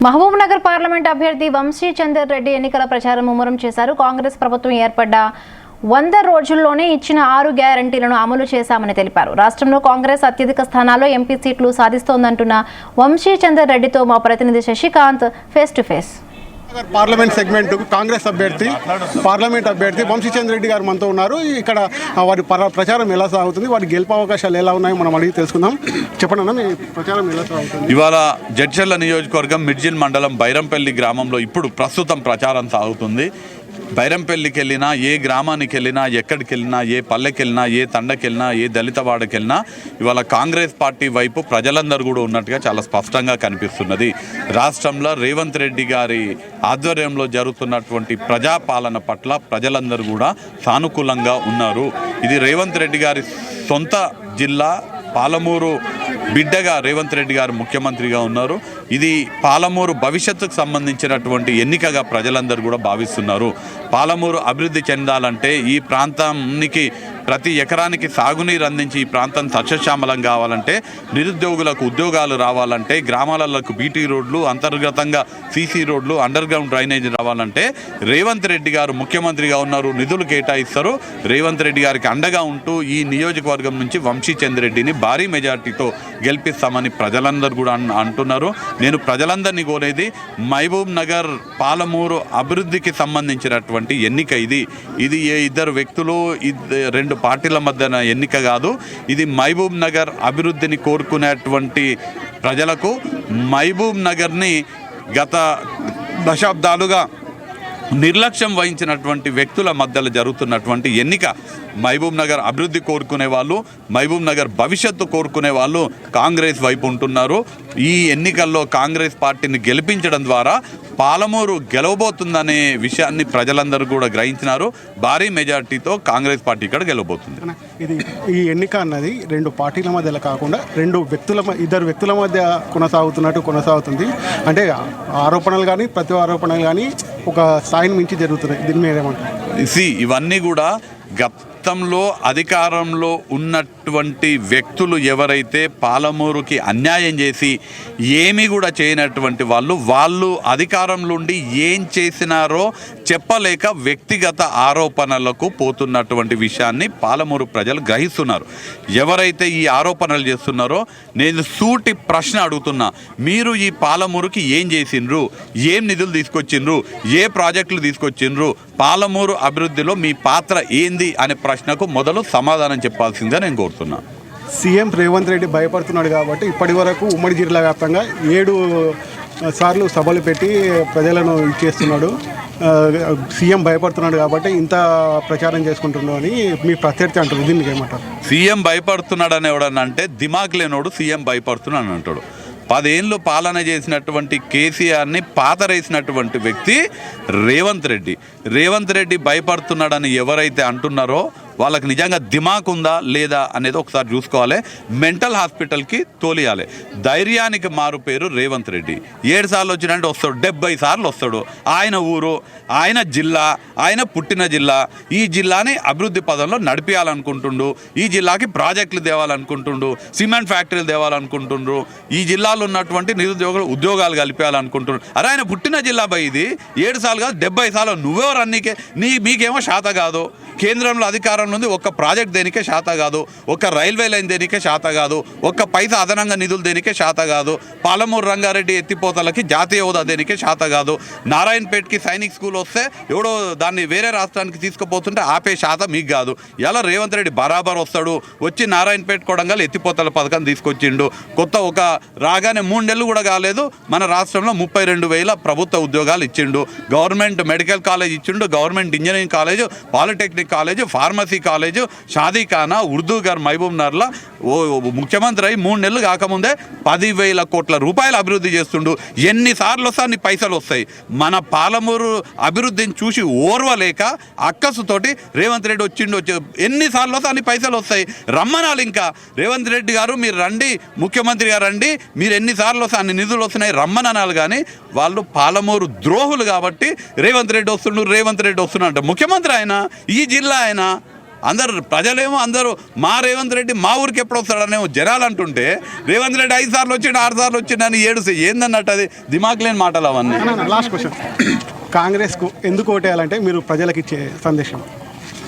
Mahabub Nagar parliament అభ్యర్థి వంశీ చందర్ రెడ్డి ఎన్నికల ప్రచారం ముమ్మరం చేశారు. కాంగ్రెస్ ప్రభుత్వం ఏర్పడ్డ 100 రోజుల్లోనే ఇచ్చిన 6 గ్యారంటీలను అమలు చేశామని తెలిపారు. రాష్ట్రంలో కాంగ్రెస్ అత్యధిక స్థానాల్లో ఎంపీ సీట్లు సాధిస్తోందంటున్న వంశీ చందర్ రెడ్డితో మా ప్రతినిధి Shashikant face to face. Parliament segment Congress parliament అభ్యర్థి వంశీ చందర్ రెడ్డి గారు మనతో ఉన్నారు. ఇక్కడ వారి ప్రచారం ఎలా సాగుతుంది, వారి గెలుపు అవకాశాలు ఎలా ఉన్నాయో మనం అడిగి తెలుసుకుందాం. చెప్పండి అన్న, మీ ప్రచారం ఎలా సాగుతుంది? ఇవాళ జడ్చర్ల నియోజకవర్గం మిడ్జిల్ మండలం బైరంపల్లి గ్రామంలో ఇప్పుడు ప్రస్తుతం ప్రచారం సాగుతుంది. బైరంపల్లికి వెళ్ళినా, ఏ గ్రామానికి వెళ్ళినా, ఎక్కడికి వెళ్ళినా, ఏ పల్లెకి వెళ్ళినా, ఏ తండకి వెళ్ళినా, ఏ దళిత వాడకి వెళ్ళినా ఇవాళ కాంగ్రెస్ పార్టీ వైపు ప్రజలందరూ కూడా ఉన్నట్టుగా చాలా స్పష్టంగా కనిపిస్తున్నది. రాష్ట్రంలో రేవంత్ రెడ్డి గారి ఆధ్వర్యంలో జరుగుతున్నటువంటి ప్రజాపాలన పట్ల ప్రజలందరూ కూడా సానుకూలంగా ఉన్నారు. ఇది రేవంత్ రెడ్డి గారి సొంత జిల్లా. పాలమూరు బిడ్డగా రేవంత్ రెడ్డి గారు ముఖ్యమంత్రిగా ఉన్నారు. ఇది పాలమూరు భవిష్యత్తుకు సంబంధించినటువంటి ఎన్నికగా ప్రజలందరూ కూడా భావిస్తున్నారు. పాలమూరు అభివృద్ధి చెందాలంటే ఈ ప్రాంతానికి ప్రతి ఎకరానికి సాగునీరు అందించి ఈ ప్రాంతం సస్యశ్యామలం కావాలంటే, నిరుద్యోగులకు ఉద్యోగాలు రావాలంటే, గ్రామాలకు బీటీ రోడ్లు, అంతర్గతంగా సీసీ రోడ్లు, అండర్ గ్రౌండ్ డ్రైనేజ్ రావాలంటే రేవంత్ రెడ్డి గారు ముఖ్యమంత్రిగా ఉన్నారు. నిధులు కేటాయిస్తారు. రేవంత్ రెడ్డి గారికి అండగా ఉంటూ ఈ నియోజకవర్గం నుంచి వంశీ చందర్ రెడ్డిని భారీ మెజార్టీతో గెలిపిస్తామని ప్రజలందరూ కూడా అంటున్నారు. నేను ప్రజలందరినీ కోరేది మహబూబ్ నగర్ పాలమూరు అభివృద్ధికి సంబంధించినటువంటి ఎన్నిక. ఇది ఇద్దరు వ్యక్తులు, 2 పార్టీల మధ్యన ఎన్నిక కాదు. ఇది మహబూబ్ నగర్ అభివృద్ధిని కోరుకునేటువంటి ప్రజలకు, మహబూబ్ నగర్ని గత దశాబ్దాలుగా నిర్లక్ష్యం వహించినటువంటి వ్యక్తుల మధ్యలో జరుగుతున్నటువంటి ఎన్నిక. మహబూబ్ నగర్ అభివృద్ధి కోరుకునే వాళ్ళు, మహబూబ్ నగర్ భవిష్యత్తు కోరుకునే వాళ్ళు కాంగ్రెస్ వైపు ఉంటున్నారు. ఈ ఎన్నికల్లో కాంగ్రెస్ పార్టీని గెలిపించడం ద్వారా పాలమూరు గెలవబోతుందనే విషయాన్ని ప్రజలందరూ కూడా గ్రహించినారు. భారీ మెజార్టీతో కాంగ్రెస్ పార్టీ ఇక్కడ గెలవబోతుంది. ఇది ఈ ఎన్నిక అన్నది 2 పార్టీల మధ్యలో కాకుండా ఇద్దరు వ్యక్తుల మధ్య కొనసాగుతుంది. అంటే ఆరోపణలు కానీ ప్రతి ఆరోపణలు కానీ ఒక స్థాయిని మించి జరుగుతున్నాయి. దీని మీద ఏమంటారు? ఇవన్నీ కూడా గతంలో అధికారంలో ఉన్నటువంటి వ్యక్తులు ఎవరైతే పాలమూరుకి అన్యాయం చేసి ఏమీ కూడా చేయనటువంటి వాళ్ళు అధికారంలో ఉండి ఏం చేసినారో చెప్పలేక వ్యక్తిగత ఆరోపణలకు పోతున్నటువంటి విషయాన్ని పాలమూరు ప్రజలు గ్రహిస్తున్నారు. ఎవరైతే ఈ ఆరోపణలు చేస్తున్నారో నేను సూటి ప్రశ్న అడుగుతున్నా, మీరు ఈ పాలమూరుకి ఏం చేసిండ్రు, ఏం నిధులు తీసుకొచ్చిండ్రు, ఏ ప్రాజెక్టులు తీసుకొచ్చిండ్రు, పాలమూరు అభివృద్ధిలో మీ పాత్ర ఏంది అనే ప్రశ్నకు మొదలు సమాధానం చెప్పాల్సిందే నేను కోరుతున్నా. సీఎం రేవంత్ రెడ్డి భయపడుతున్నాడు కాబట్టి ఇప్పటి వరకు ఉమ్మడి జిల్లా వ్యాప్తంగా 7 సార్లు సభలు పెట్టి ప్రజలను ఇచ్చేస్తున్నాడు. సీఎం భయపడుతున్నాడు కాబట్టి ఇంత ప్రచారం చేసుకుంటున్నాడు అని మీ ప్రత్యర్థి అంటారు. దీనికి ఏమంటారు? సీఎం భయపడుతున్నాడు అని ఎవడనంటే దిమాగ్ లేనోడు సీఎం భయపడుతున్నాడు అంటాడు. 10 ఏళ్ళు పాలన చేసినటువంటి కేసీఆర్ని పాతరేసినటువంటి వ్యక్తి రేవంత్ రెడ్డి భయపడుతున్నాడని ఎవరైతే అంటున్నారో వాళ్ళకి నిజంగా దిమాక్ ఉందా లేదా అనేది ఒకసారి చూసుకోవాలి. మెంటల్ హాస్పిటల్కి తోలియాలి. ధైర్యానికి మారు పేరు రేవంత్ రెడ్డి. 7 సార్లు వచ్చినంటే వస్తాడు, 70 సార్లు వస్తాడు. ఆయన ఊరు, ఆయన జిల్లా, ఆయన పుట్టిన జిల్లా, ఈ జిల్లాని అభివృద్ధి పదంలో నడిపించాలనుకుంటుండు. ఈ జిల్లాకి ప్రాజెక్టులు తేవాలనుకుంటుండు, సిమెంట్ ఫ్యాక్టరీలు తేవాలనుకుంటుండ్రు. ఈ జిల్లాలో ఉన్నటువంటి నిరుద్యోగులు ఉద్యోగాలు కల్పించాలనుకుంటుండ్రు. అరే ఆయన పుట్టిన జిల్లా బై ఇది. 7 సార్లు కాదు 70 సార్లు. నువ్వెవరు అన్నీకే మీకేమో శాత కాదు. కేంద్రంలో అధికారం ఉంది, ఒక్క ప్రాజెక్ట్ దేనికే శాత కాదు, ఒక్క రైల్వే లైన్ దేనికే శాత కాదు, ఒక్క పైసా అదనంగా నిధులు దేనికే శాత కాదు, పాలమూరు రంగారెడ్డి ఎత్తిపోతలకి జాతీయ హోదా దేనికే శాత కాదు, నారాయణపేటకి సైనిక్ స్కూల్ వస్తే ఎవడో దాన్ని వేరే రాష్ట్రానికి తీసుకుపోతుంటే ఆపే శాత మీకు కాదు. ఇలా రేవంత్ రెడ్డి బరాబర్ వస్తాడు. వచ్చి నారాయణపేట కొడంగల్ ఎత్తిపోతల పథకం తీసుకొచ్చిండు. కొత్త ఒక రాగానే 3 నెలలు కూడా కాలేదు మన రాష్ట్రంలో 32,000 ప్రభుత్వ ఉద్యోగాలు ఇచ్చిండు. గవర్నమెంట్ మెడికల్ కాలేజ్ ఇచ్చిండు, government engineering college, polytechnic college, pharmacy college, షాదీఖానా, ఉర్దూ గారు మహబూబ్ నగర్లో ముఖ్యమంత్రి అయి 3 నెలలు కాకముందే 10,000 కోట్ల రూపాయలు అభివృద్ధి చేస్తుండు. ఎన్నిసార్లు వస్తే అన్ని పైసలు వస్తాయి. మన పాలమూరు అభివృద్ధిని చూసి ఓర్వలేక అక్కసుతోటి రేవంత్ రెడ్డి ఎన్నిసార్లు వస్తే అన్ని పైసలు వస్తాయి. రమ్మనాలి. ఇంకా రేవంత్ రెడ్డి గారు మీరు రండి, ముఖ్యమంత్రి గారు రండి, మీరు ఎన్నిసార్లు వస్తే అన్ని నిధులు వస్తున్నాయి రమ్మననాలి. కానీ వాళ్ళు పాలమూరు ద్రోహులు కాబట్టి రేవంత్ రెడ్డి వస్తున్నాడు అంటే ముఖ్యమంత్రి ఆయన, ఈ జిల్లా ఆయన అందరు ప్రజలేమో అందరూ మా రేవంత్ రెడ్డి మా ఊరికి ఎప్పుడు వస్తాడనేమో జనాలు అంటుంటే రేవంత్ రెడ్డి 5 సార్లు వచ్చిండు 6 సార్లు వచ్చిండని 7 ఏందన్నట్టు అది దిమాగ్ లేని మాటలు అవన్నీ. లాస్ట్ క్వశ్చన్, కాంగ్రెస్కు ఎందుకు ఓటేయాలంటే మీరు ప్రజలకు ఇచ్చే సందేశం?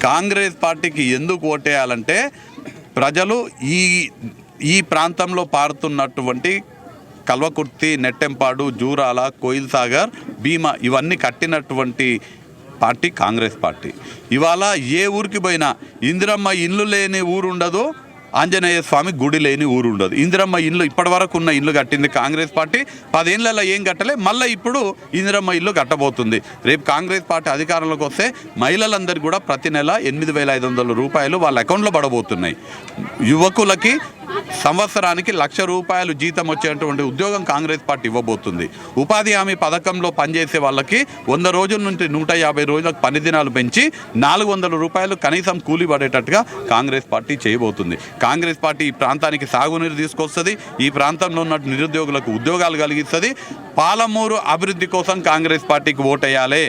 కాంగ్రెస్ పార్టీకి ఎందుకు ఓటేయాలంటే ప్రజలు ఈ ప్రాంతంలో పారుతున్నటువంటి కల్వకుర్తి, నెట్టెంపాడు, జూరాల, కోయిల్ సాగర్, భీమా ఇవన్నీ కట్టినటువంటి పార్టీ కాంగ్రెస్ పార్టీ. ఇవాళ ఏ ఊరికి పోయినా ఇందిరమ్మ ఇల్లు లేని ఊరు ఉండదు, ఆంజనేయ స్వామి గుడి లేని ఊరు ఉండదు. ఇందిరమ్మ ఇల్లు ఇప్పటివరకు ఉన్న ఇల్లు కట్టింది కాంగ్రెస్ పార్టీ. 10 ఏళ్లలో ఏం కట్టలే, మళ్ళీ ఇప్పుడు ఇందిరమ్మ ఇల్లు కట్టబోతుంది. రేపు కాంగ్రెస్ పార్టీ అధికారంలోకి వస్తే మహిళలందరికీ కూడా ప్రతి నెల 8,500 రూపాయలు వాళ్ళ అకౌంట్లో పడబోతున్నాయి. యువకులకి సంవత్సరానికి ₹1,00,000 జీతం వచ్చేటువంటి ఉద్యోగం కాంగ్రెస్ పార్టీ ఇవ్వబోతుంది. ఉపాధి హామీ పథకంలో పనిచేసే వాళ్ళకి 100 రోజుల నుంచి 150 రోజులకు పని దినాలు పెంచి ₹400 కనీసం కూలీ పడేటట్టుగా కాంగ్రెస్ పార్టీ చేయబోతుంది. కాంగ్రెస్ పార్టీ ఈ ప్రాంతానికి సాగునీరు తీసుకొస్తుంది, ఈ ప్రాంతంలో ఉన్న నిరుద్యోగులకు ఉద్యోగాలు కలిగిస్తుంది. పాలమూరు అభివృద్ధి కోసం కాంగ్రెస్ పార్టీకి ఓటేయాలి.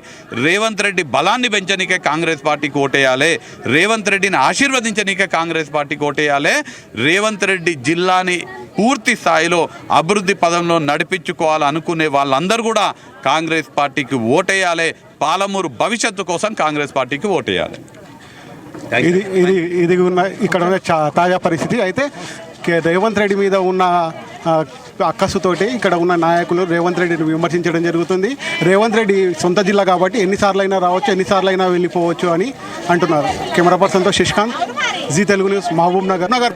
రేవంత్ రెడ్డి బలాన్ని పెంచనీకే కాంగ్రెస్ పార్టీకి ఓటేయాలి. రేవంత్ రెడ్డిని ఆశీర్వదించనీకే కాంగ్రెస్ పార్టీకి ఓటేయాలి. రేవంత్ రెడ్డి జిల్లాని పూర్తి స్థాయిలో అభివృద్ధి పదంలో నడిపించుకోవాలనుకునే వాళ్ళందరూ కూడా కాంగ్రెస్ పార్టీకి ఓటేయాలి. పాలమూరు భవిష్యత్తు కోసం కాంగ్రెస్ పార్టీకి ఓటేయాలి. ఇది ఉన్న ఇక్కడ ఉన్న తాజా పరిస్థితి. అయితే రేవంత్ రెడ్డి మీద ఉన్న అక్కసుతోటి ఇక్కడ ఉన్న నాయకులు రేవంత్ రెడ్డిని విమర్శించడం జరుగుతుంది. రేవంత్ రెడ్డి సొంత జిల్లా కాబట్టి ఎన్నిసార్లు అయినా రావచ్చు, ఎన్నిసార్లు అయినా వెళ్ళిపోవచ్చు అని అంటున్నారు. కెమెరా పర్సన్తో శశికాంత్, జీ తెలుగు న్యూస్, మహబూబ్ నగర్.